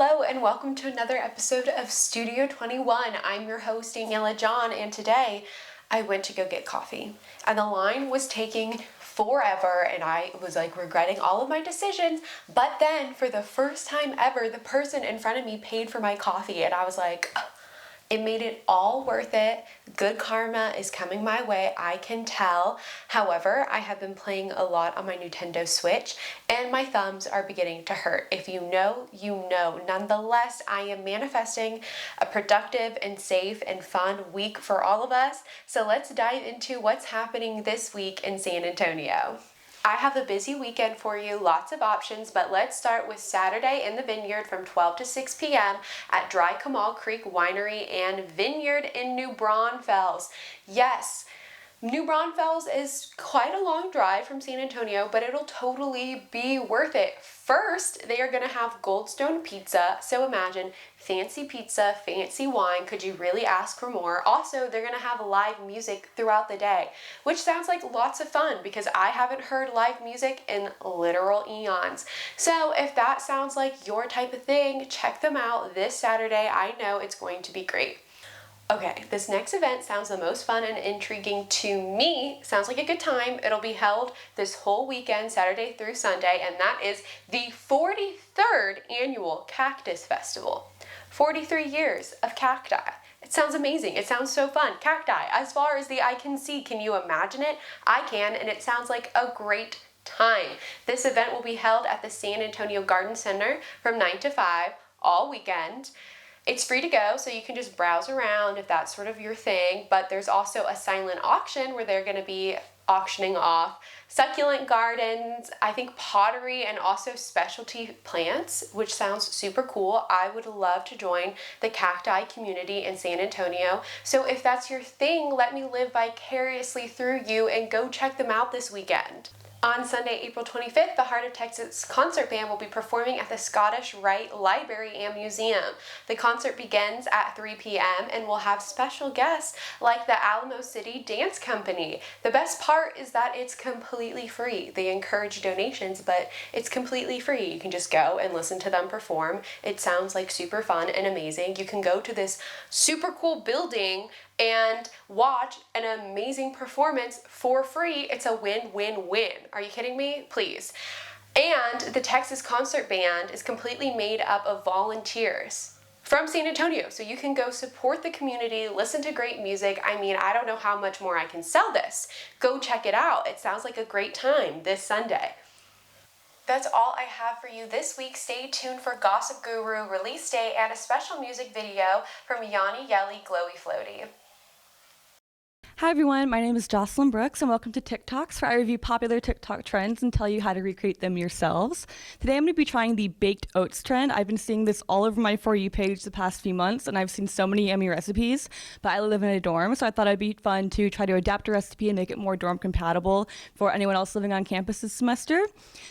Hello and welcome to another episode of Studio 21. I'm your host Daniella John, and today I went to go get coffee and the line was taking forever and I was regretting all of my decisions, but then for the first time ever the person in front of me paid for my coffee and I was like, it made it all worth it. Good karma is coming my way, I can tell. However, I have been playing a lot on my Nintendo Switch and my thumbs are beginning to hurt. If you know, you know. Nonetheless, I am manifesting a productive and safe and fun week for all of us. So let's dive into what's happening this week in San Antonio. I have a busy weekend for you, lots of options, but let's start with Saturday in the Vineyard from 12 to 6 p.m. at Dry Kamal Creek Winery and Vineyard in New Braunfels. Yes, New Braunfels is quite a long drive from San Antonio, but it'll totally be worth it. First, they are going to have Goldstone Pizza, so imagine fancy pizza, fancy wine. Could you really ask for more? Also, they're going to have live music throughout the day, which sounds like lots of fun because I haven't heard live music in literal eons. So if that sounds like your type of thing, check them out this Saturday. I know it's going to be great. Okay, this next event sounds the most fun and intriguing to me. Sounds like a good time. It'll be held this whole weekend, Saturday through Sunday, and that is the 43rd annual Cactus Festival. 43 years of cacti. It sounds amazing. It sounds so fun. Cacti, as far as the eye can see. Can you imagine it? I can, and it sounds like a great time. This event will be held at the San Antonio Garden Center from 9 to 5 all weekend. It's free to go, so you can just browse around if that's sort of your thing, but there's also a silent auction where they're going to be auctioning off succulent gardens, I think pottery, and also specialty plants, which sounds super cool. I would love to join the cacti community in San Antonio, so if that's your thing, let me live vicariously through you and go check them out this weekend. On Sunday, April 25th, the Heart of Texas Concert Band will be performing at the Scottish Rite Library and Museum. The concert begins at 3 p.m. and will have special guests like the Alamo City Dance Company. The best part is that it's completely free. They encourage donations, but it's completely free. You can just go and listen to them perform. It sounds like super fun and amazing. You can go to this super cool building and watch an amazing performance for free. It's a win-win-win. Are you kidding me? Please. And the Texas Concert Band is completely made up of volunteers from San Antonio. So you can go support the community, listen to great music. I mean, I don't know how much more I can sell this. Go check it out. It sounds like a great time this Sunday. That's all I have for you this week. Stay tuned for Gossip Guru release day and a special music video from Yawny Yelly Glowy Floaty. Hi everyone, my name is Jocelyn Brooks and welcome to Tik Talks, where I review popular TikTok trends and tell you how to recreate them yourselves. Today I'm going to be trying the baked oats trend. I've been seeing this all over my For You page the past few months and I've seen so many yummy recipes, but I live in a dorm, so I thought it'd be fun to try to adapt a recipe and make it more dorm compatible for anyone else living on campus this semester.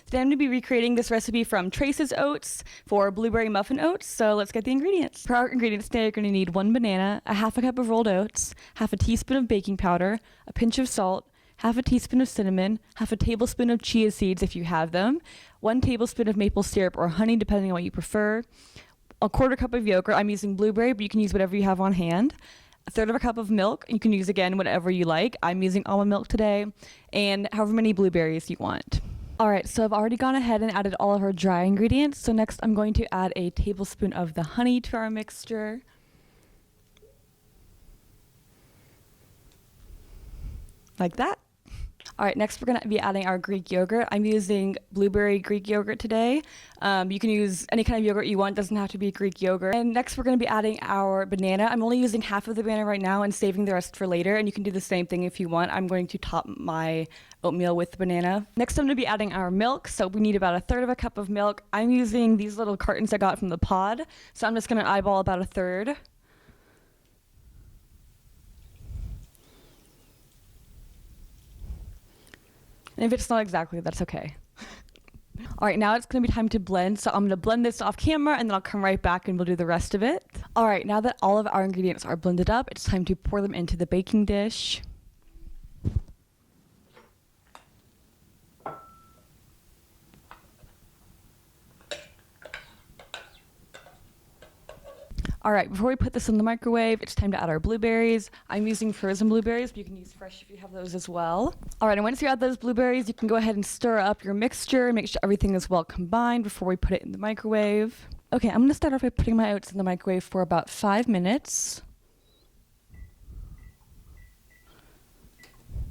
Today I'm going to be recreating this recipe from Trace's Oats for blueberry muffin oats, so let's get the ingredients. For our ingredients today, you're going to need 1 banana, a half a cup of rolled oats, half a teaspoon of baking powder, a pinch of salt, half a teaspoon of cinnamon, half a tablespoon of chia seeds if you have them, 1 tablespoon of maple syrup or honey depending on what you prefer, a 1/4 cup of yogurt. I'm using blueberry, but you can use whatever you have on hand, 1/3 of a cup of milk. You can use again whatever you like. I'm using almond milk today, and however many blueberries you want. Alright, so I've already gone ahead and added all of our dry ingredients. So next I'm going to add a tablespoon of the honey to our mixture. Like that. All right, next we're going to be adding our Greek yogurt. I'm using blueberry Greek yogurt today. You can use any kind of yogurt you want. It doesn't have to be Greek yogurt. And next we're going to be adding our banana. I'm only using half of the banana right now and saving the rest for later. And you can do the same thing if you want. I'm going to top my oatmeal with the banana. Next I'm going to be adding our milk. So we need about 1/3 of a cup of milk. I'm using these little cartons I got from the pod. So I'm just going to eyeball about 1/3. And if it's not exactly, that's okay. All right, now it's going to be time to blend. So I'm going to blend this off camera and then I'll come right back and we'll do the rest of it. All right, now that all of our ingredients are blended up, it's time to pour them into the baking dish. All right, before we put this in the microwave, it's time to add our blueberries. I'm using frozen blueberries, but you can use fresh if you have those as well. All right, and once you add those blueberries, you can go ahead and stir up your mixture, make sure everything is well combined before we put it in the microwave. Okay, I'm gonna start off by putting my oats in the microwave for about 5 minutes.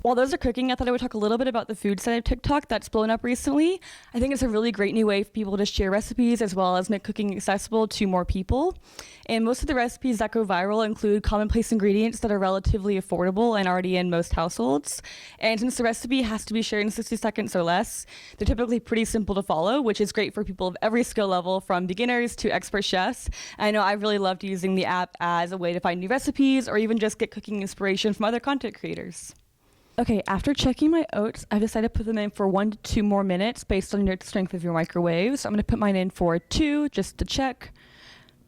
While those are cooking, I thought I would talk a little bit about the food side of TikTok that's blown up recently. I think it's a really great new way for people to share recipes as well as make cooking accessible to more people. And most of the recipes that go viral include commonplace ingredients that are relatively affordable and already in most households. And since the recipe has to be shared in 60 seconds or less, they're typically pretty simple to follow, which is great for people of every skill level, from beginners to expert chefs. I know I've really loved using the app as a way to find new recipes or even just get cooking inspiration from other content creators. Okay, after checking my oats, I've decided to put them in for 1 to 2 more minutes based on the strength of your microwave. So I'm going to put mine in for 2 just to check.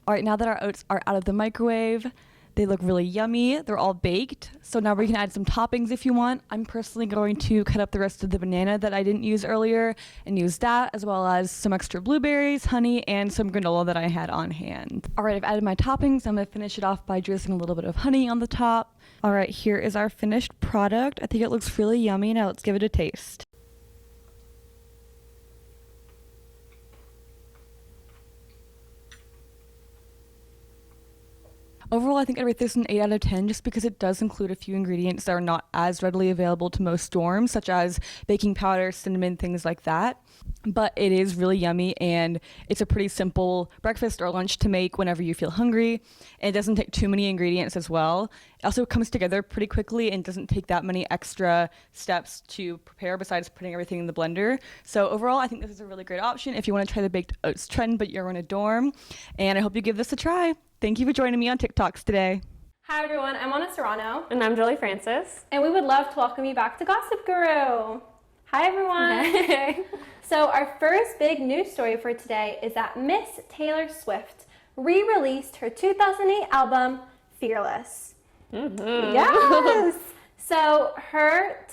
All right, now that our oats are out of the microwave, they look really yummy. They're all baked. So now we can add some toppings if you want. I'm personally going to cut up the rest of the banana that I didn't use earlier and use that, as well as some extra blueberries, honey, and some granola that I had on hand. All right, I've added my toppings. I'm going to finish it off by drizzling a little bit of honey on the top. All right, here is our finished product. I think it looks really yummy. Now let's give it a taste. Overall, I think I'd rate this an 8 out of 10 just because it does include a few ingredients that are not as readily available to most dorms, such as baking powder, cinnamon, things like that. But it is really yummy, and it's a pretty simple breakfast or lunch to make whenever you feel hungry. And it doesn't take too many ingredients as well. It also comes together pretty quickly and doesn't take that many extra steps to prepare besides putting everything in the blender. So overall, I think this is a really great option if you want to try the baked oats trend but you're in a dorm. And I hope you give this a try. Thank you for joining me on Tik Talks today. Hi everyone, I'm Ana Serrano. And I'm Jolie Francis. And we would love to welcome you back to Gossip Guru. Hi everyone. Hey. So our first big news story for today is that Miss Taylor Swift re-released her 2008 album, Fearless. Mm-hmm. Yes! So her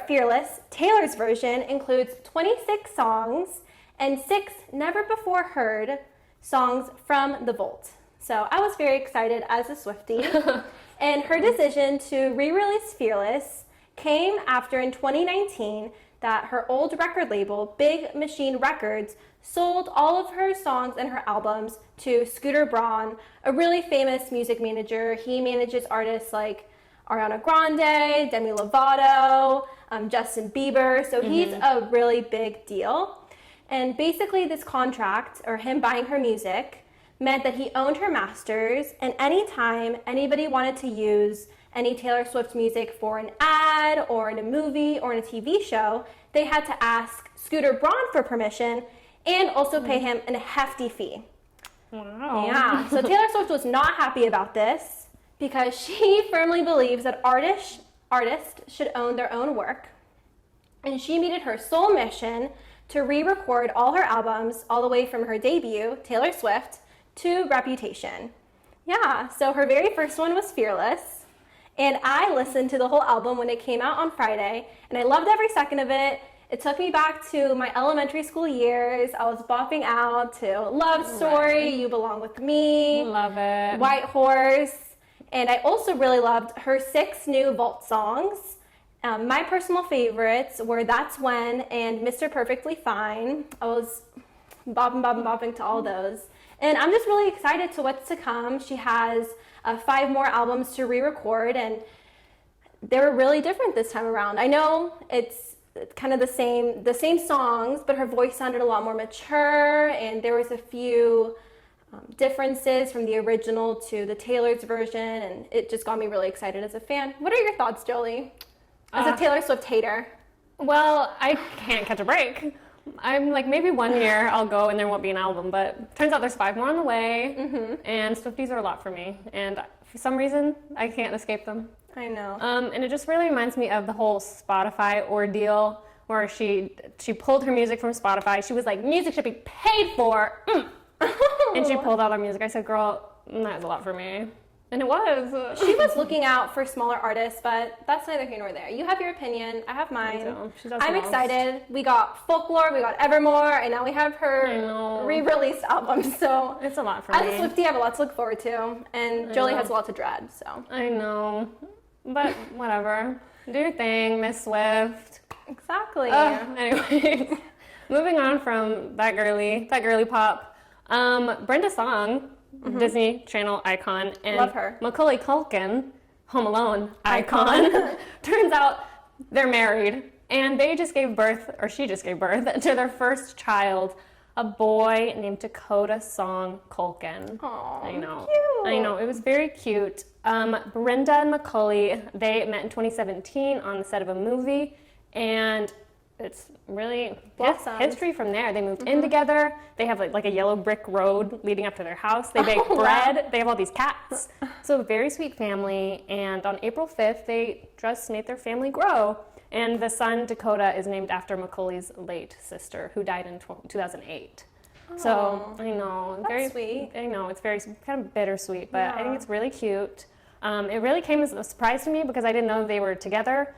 Fearless, Taylor's version, includes 26 songs and 6 never-before-heard songs from the vault. So I was very excited as a Swiftie. And her decision to re-release Fearless came after in 2019 that her old record label, Big Machine Records, sold all of her songs and her albums to Scooter Braun, a really famous music manager. He manages artists like Ariana Grande, Demi Lovato, Justin Bieber. So he's a really big deal. And basically this contract, or him buying her music, meant that he owned her masters, and anytime anybody wanted to use any Taylor Swift music for an ad or in a movie or in a TV show, they had to ask Scooter Braun for permission and also pay him a hefty fee. Wow. Yeah, so Taylor Swift was not happy about this because she firmly believes that artists should own their own work, and she made it her sole mission to re-record all her albums all the way from her debut, Taylor Swift, to Reputation. Yeah, so her very first one was Fearless, and I listened to the whole album when it came out on Friday, and I loved every second of it. It took me back to my elementary school years. I was bopping out to Love Story, You Belong With Me, Love it, White Horse, and I also really loved her 6 new vault songs. My personal favorites were That's When and Mr. Perfectly Fine. I was bopping to all those. And I'm just really excited to what's to come. She has 5 more albums to re-record, and they were really different this time around. I know it's kind of the same songs, but her voice sounded a lot more mature, and there was a few differences from the original to the Taylor's version, and it just got me really excited as a fan. What are your thoughts, Jolie, as a Taylor Swift hater? Well, I can't catch a break. I'm like, maybe one year I'll go and there won't be an album, but turns out there's 5 more on the way, and Swifties are a lot for me, and for some reason, I can't escape them. I know. And it just really reminds me of the whole Spotify ordeal, where she pulled her music from Spotify. She was like, music should be paid for, and she pulled all her music. I said, girl, that's a lot for me. And it was. She was looking out for smaller artists, but that's neither here nor there. You have your opinion, I have mine. I'm excited. We got Folklore, we got Evermore, and now we have her re-released album. So it's a lot for me. As a Swiftie, I have a lot to look forward to, and Jolie has a lot to dread. So I know, but whatever. Do your thing, Miss Swift. Exactly. Anyway, moving on from that girly pop. Brenda Song. Disney Channel icon, and love her. Macaulay Culkin, Home Alone icon. Turns out they're married, and they just gave birth, or she just gave birth, to their first child, a boy named Dakota Song Culkin. Aww, I know. cute. I know. It was very cute. Brenda and Macaulay, they met in 2017 on the set of a movie, and it's really history from there. They moved in together. They have like a yellow brick road leading up to their house. They bake bread. Wow. They have all these cats. So a very sweet family. And on April 5th, they just made their family grow. And the son, Dakota, is named after Macaulay's late sister, who died in 2008. Oh, so I know, that's very sweet. I know it's very kind of bittersweet, but I think it's really cute. It really came as a surprise to me because I didn't know they were together,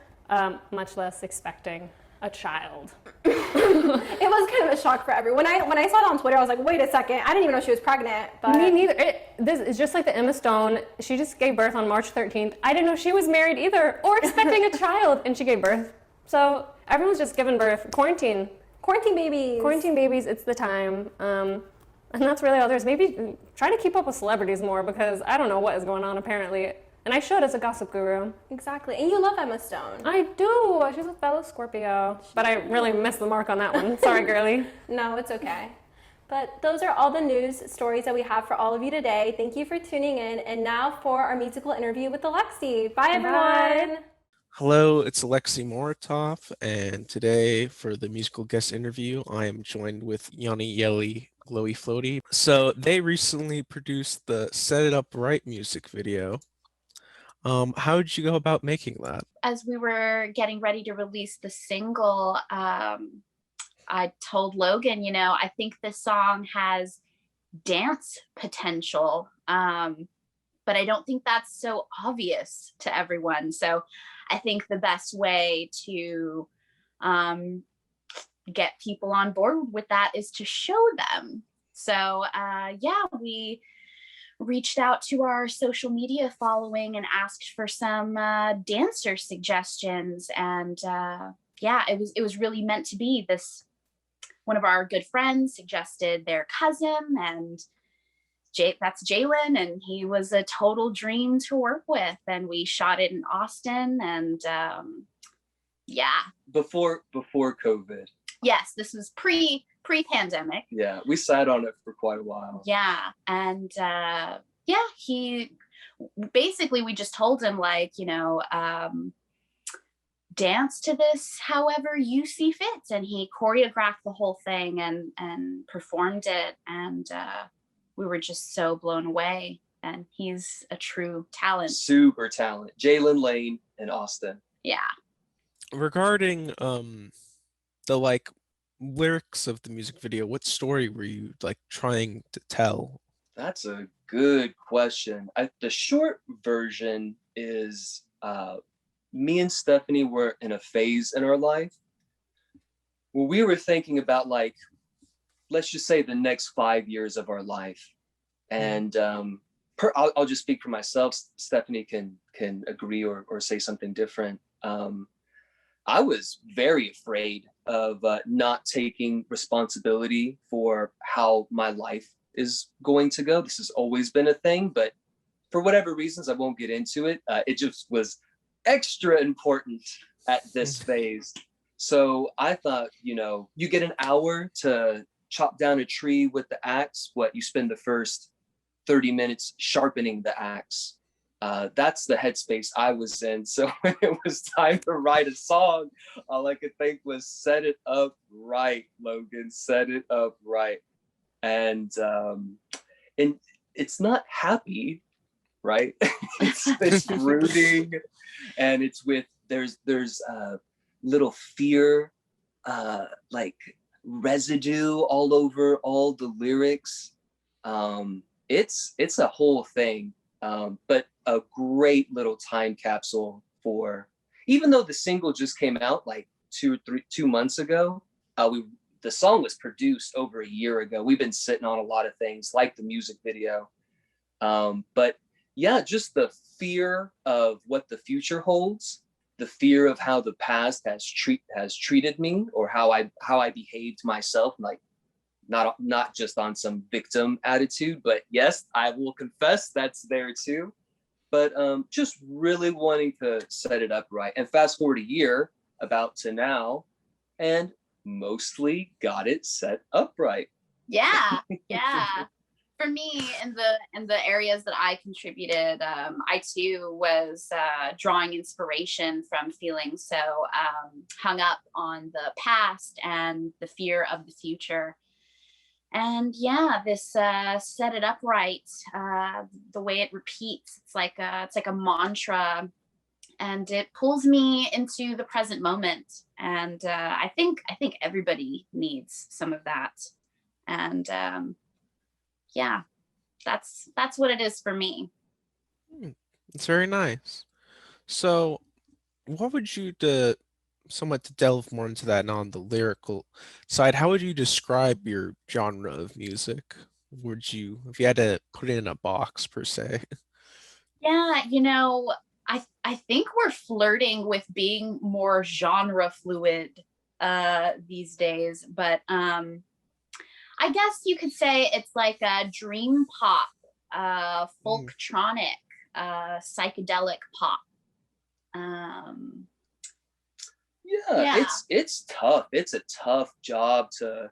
much less expecting a child. It was kind of a shock for everyone. When I saw it on Twitter, I was like, wait a second, I didn't even know she was pregnant. But me neither. This is just like the Emma Stone. She just gave birth on March 13th. I didn't know she was married either or expecting a child, and she gave birth. So everyone's just giving birth. Quarantine babies, it's the time. And that's really all there is. Maybe try to keep up with celebrities more because I don't know what is going on apparently. And I should as a gossip guru. Exactly. And you love Emma Stone. I do. She's a fellow Scorpio. But I really missed the mark on that one. Sorry, girly. No, it's okay. But those are all the news stories that we have for all of you today. Thank you for tuning in. And now for our musical interview with Alexi. Bye, everyone. Bye. Hello, it's Alexi Moritov. And today for the musical guest interview, I am joined with Yawny Yelly Glowy Floaty. So they recently produced the Set It Up Right music video. How did you go about making that? As we were getting ready to release the single, I told Logan, I think this song has dance potential, but I don't think that's so obvious to everyone. So I think the best way to get people on board with that is to show them. So we reached out to our social media following and asked for some dancer suggestions. And it was really meant to be. This one of our good friends suggested their cousin, and that's Jalen, and he was a total dream to work with. And we shot it in Austin, and before COVID. Yes, this was pre-pandemic. Yeah, we sat on it for quite a while. Yeah, and we just told him dance to this however you see fit, and he choreographed the whole thing and performed it, and we were just so blown away. And he's a true talent. Super talent. Jalen Lane in Austin. Yeah. Regarding the lyrics of the music video, what story were you trying to tell? That's a good question. The short version is me and Stephanie were in a phase in our life where we were thinking about let's just say the next 5 years of our life. And I'll just speak for myself. Stephanie can agree or say something different. I was very afraid of not taking responsibility for how my life is going to go. This has always been a thing, but for whatever reasons, I won't get into it. It just was extra important at this phase. So I thought, you get an hour to chop down a tree with the axe. You spend the first 30 minutes sharpening the axe. That's the headspace I was in. So when it was time to write a song, all I could think was set it up right, Logan, set it up right. And it's not happy, right? it's brooding, and it's with there's little fear, residue all over all the lyrics. It's a whole thing. but a great little time capsule for, even though the single just came out like 2 months ago, the song was produced over a year ago. We've been sitting on a lot of things like the music video. But yeah, just the fear of what the future holds, the fear of how the past has treated me, or how I behaved myself, like not just on some victim attitude, but yes, I will confess that's there too. But just really wanting to set it up right. And fast forward a year about to now, and mostly got it set up right. Yeah. For me, in the areas that I contributed, I too was drawing inspiration from feeling so hung up on the past and the fear of the future. And yeah, this set it up right. The way it repeats, it's like a mantra, and it pulls me into the present moment. And I think everybody needs some of that. And yeah, that's what it is for me. It's very nice. So, what would you somewhat to delve more into that now on the lyrical side, how would you describe your genre of music? Would you, if you had to put it in a box per se? Yeah, I think we're flirting with being more genre fluid these days, but I guess you could say it's like a dream pop, folktronic, psychedelic pop. Yeah, it's tough. It's a tough job to,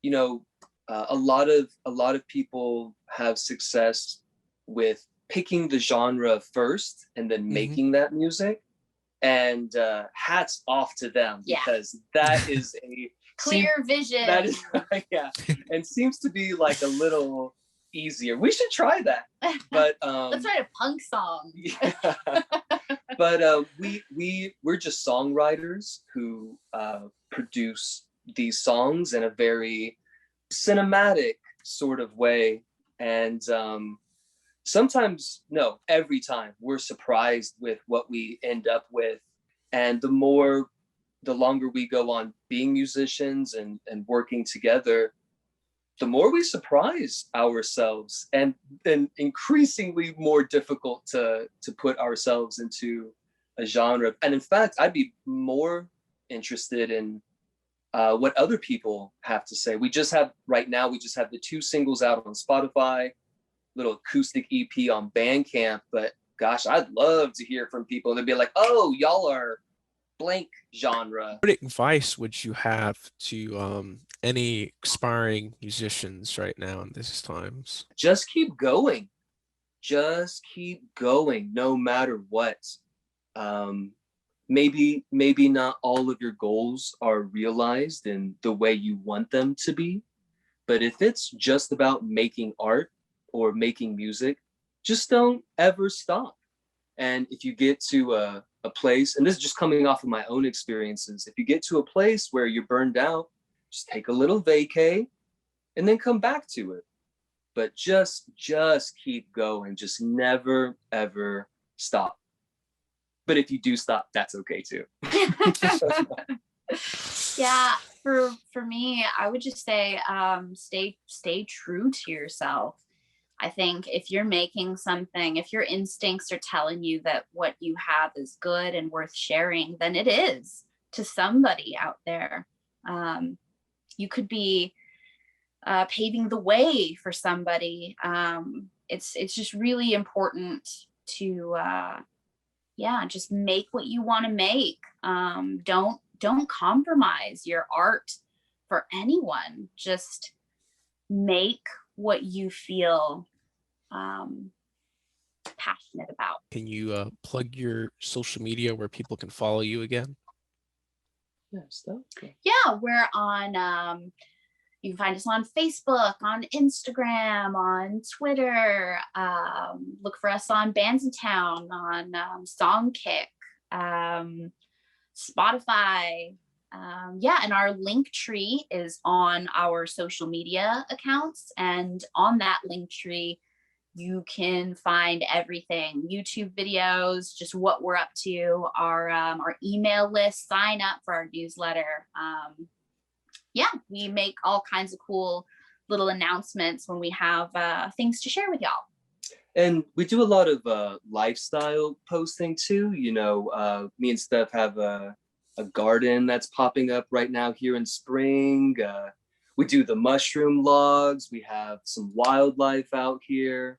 a lot of people have success with picking the genre first and then making that music. And hats off to them, because that is a clear vision. That is, yeah, and seems to be like a little easier. We should try that. But let's write a punk song. Yeah. But we're just songwriters who produce these songs in a very cinematic sort of way, and sometimes, no, every time we're surprised with what we end up with. And the longer we go on being musicians and working together, the more we surprise ourselves, and then increasingly more difficult to put ourselves into a genre. And in fact, I'd be more interested in what other people have to say. Right now, we just have the 2 singles out on Spotify, little acoustic EP on Bandcamp, but gosh, I'd love to hear from people. They'd be like, oh, y'all are blank genre. What advice would you have to any aspiring musicians right now in these times? Just keep going. Just keep going, no matter what. Maybe not all of your goals are realized in the way you want them to be, but if it's just about making art or making music, just don't ever stop. And if you get to a place, and this is just coming off of my own experiences, if you get to a place where you're burned out, just take a little vacay and then come back to it. But just keep going. Just never, ever stop. But if you do stop, that's okay too. Yeah, for me, I would just say stay true to yourself. I think if you're making something, if your instincts are telling you that what you have is good and worth sharing, then it is to somebody out there. You could be paving the way for somebody. It's just really important to just make what you want to make. Don't compromise your art for anyone. Just make what you feel passionate about. Can you plug your social media where people can follow you again? Yes, okay. Yeah, we're on you can find us on Facebook, on Instagram, on Twitter. Look for us on Bandsintown, on Songkick, Spotify. And our link tree is on our social media accounts, and on that link tree You can find everything, YouTube videos, just what we're up to, our email list, sign up for our newsletter. We make all kinds of cool little announcements when we have things to share with y'all. And we do a lot of lifestyle posting too. Me and Steph have a garden that's popping up right now here in spring. We do the mushroom logs. We have some wildlife out here.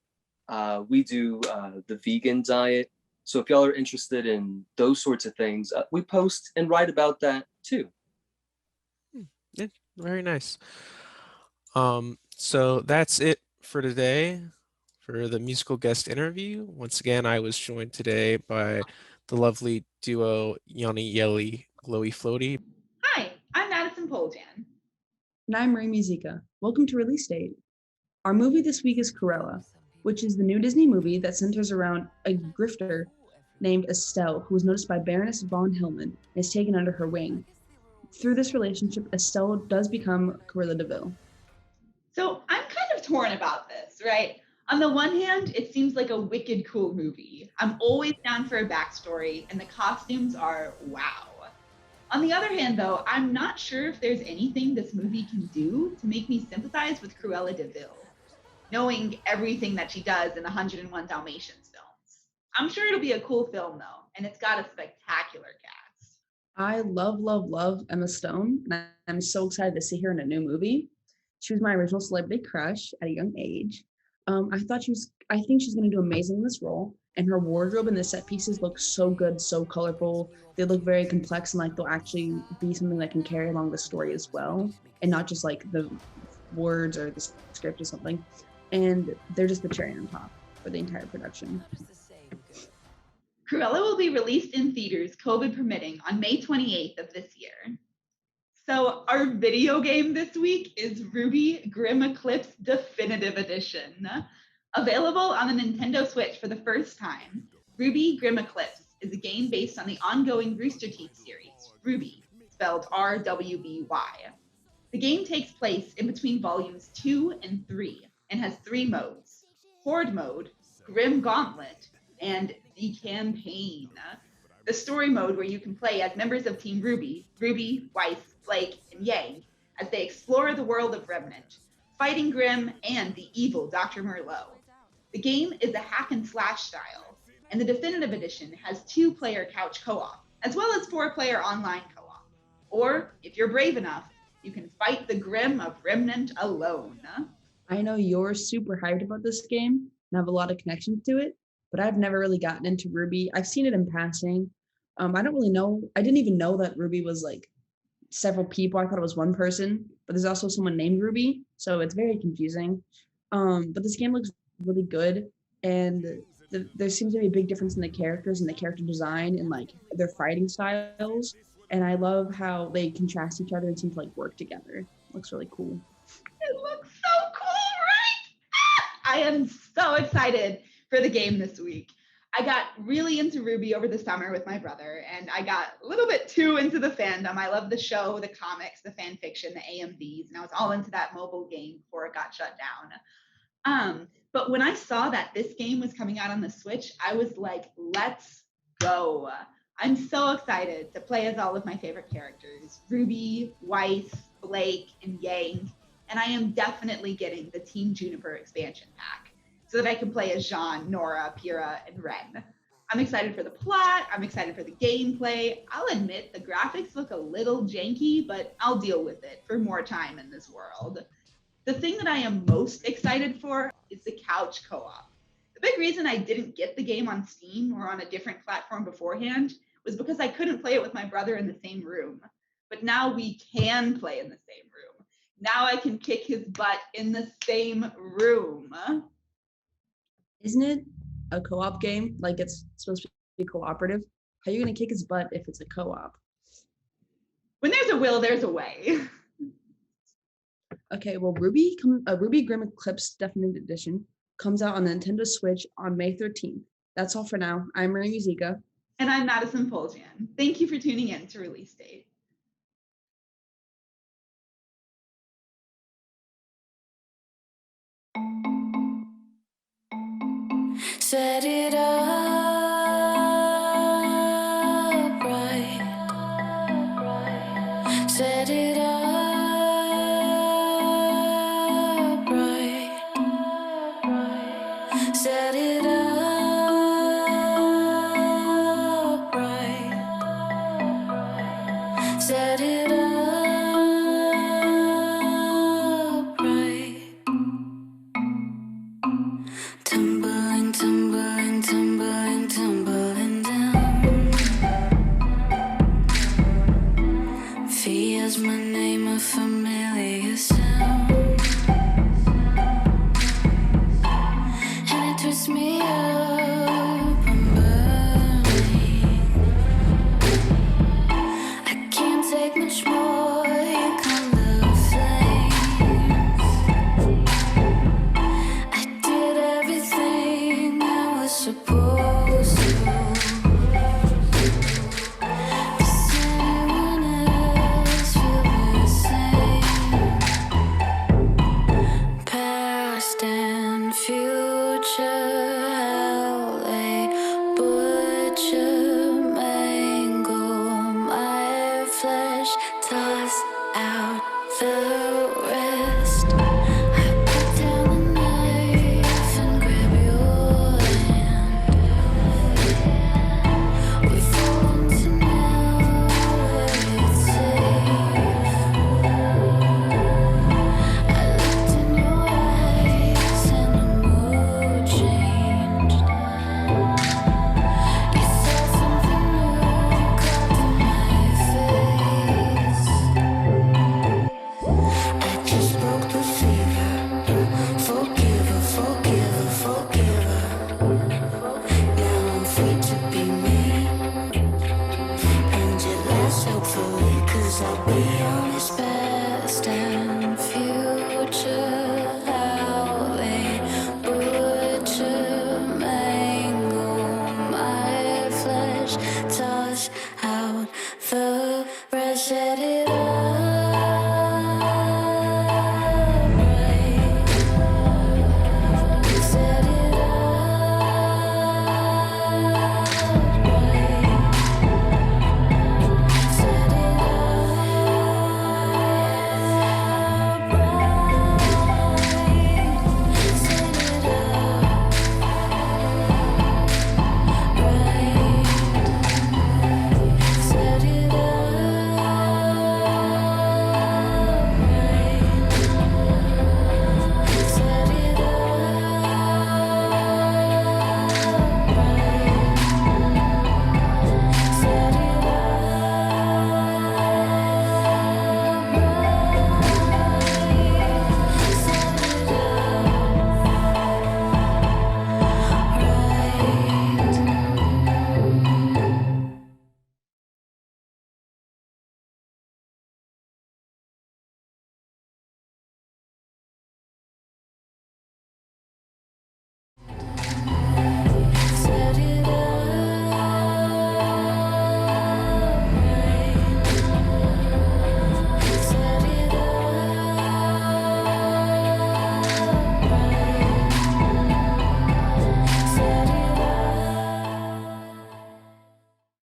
We do the vegan diet. So if y'all are interested in those sorts of things, we post and write about that too. Yeah, very nice. So that's it for today for the musical guest interview. Once again, I was joined today by the lovely duo Yawny Yelly Glowy Floaty. Hi, I'm Madison Poljan. And I'm Marie Musica. Welcome to Release Date. Our movie this week is Cruella, which is the new Disney movie that centers around a grifter named Estelle, who was noticed by Baroness von Hillman and is taken under her wing. Through this relationship, Estelle does become Cruella de Vil. So I'm kind of torn about this, right? On the one hand, it seems like a wicked cool movie. I'm always down for a backstory, and the costumes are wow. On the other hand, though, I'm not sure if there's anything this movie can do to make me sympathize with Cruella de Vil, knowing everything that she does in the 101 Dalmatians films. I'm sure it'll be a cool film, though, and it's got a spectacular cast. I love Emma Stone, and I'm so excited to see her in a new movie. She was my original celebrity crush at a young age. I think she's going to do amazing in this role. And her wardrobe and the set pieces look so good, so colorful. They look very complex and like they'll actually be something that can carry along the story as well. And not just like the words or the script or something. And they're just the cherry on top for the entire production. Cruella will be released in theaters, COVID permitting, on May 28th of this year. So our video game this week is Ruby Grim Eclipse Definitive Edition. Available on the Nintendo Switch for the first time, Ruby Grim Eclipse is a game based on the ongoing Rooster Teeth series, Ruby, spelled R-W-B-Y. The game takes place in between volumes 2 and 3 and has 3 modes: Horde mode, Grim Gauntlet, and the Campaign. The story mode, where you can play as members of Team Ruby, Weiss, Blake, and Yang, as they explore the world of Remnant, fighting Grim and the evil Dr. Merlot. The game is a hack and slash style, and the Definitive Edition has 2-player couch co-op, as well as 4-player online co-op. Or, if you're brave enough, you can fight the Grim of Remnant alone. I know you're super hyped about this game and have a lot of connections to it, but I've never really gotten into Ruby. I've seen it in passing. I don't really know. I didn't even know that Ruby was like several people. I thought it was one person, but there's also someone named Ruby, so it's very confusing. But this game looks really good, and there seems to be a big difference in the characters and the character design and like their fighting styles. And I love how they contrast each other and seem to like work together. It looks really cool. It looks so cool, right? I am so excited for the game this week. I got really into Ruby over the summer with my brother, and I got a little bit too into the fandom. I love the show, the comics, the fan fiction, the AMVs, and I was all into that mobile game before it got shut down. But when I saw that this game was coming out on the Switch, I was like, let's go. I'm so excited to play as all of my favorite characters, Ruby, Weiss, Blake, and Yang, and I am definitely getting the Team Juniper expansion pack, so that I can play as Jean, Nora, Pyrrha, and Ren. I'm excited for the plot. I'm excited for the gameplay. I'll admit the graphics look a little janky, but I'll deal with it for more time in this world. The thing that I am most excited for is the couch co-op. The big reason I didn't get the game on Steam or on a different platform beforehand was because I couldn't play it with my brother in the same room. But now we can play in the same room. Now I can kick his butt in the same room. Isn't it a co-op game? Like it's supposed to be cooperative. How are you going to kick his butt if it's a co-op? When there's a will, there's a way. Okay, well, Ruby Grim Eclipse Definitive Edition comes out on the Nintendo Switch on May 13th. That's all for now. I'm Marie Musica. And I'm Madison Poljan. Thank you for tuning in to Release Date. Set it up right. Set it up right. Set it up right. Set it up right. Tumbling, tumbling, tumbling, tumbling down. Fears my name, a familiar sound, and it twists me up. I'm burning. I can't take much more. Here come the flames. I did everything I was supposed to. Does anyone else feel the same? Past and future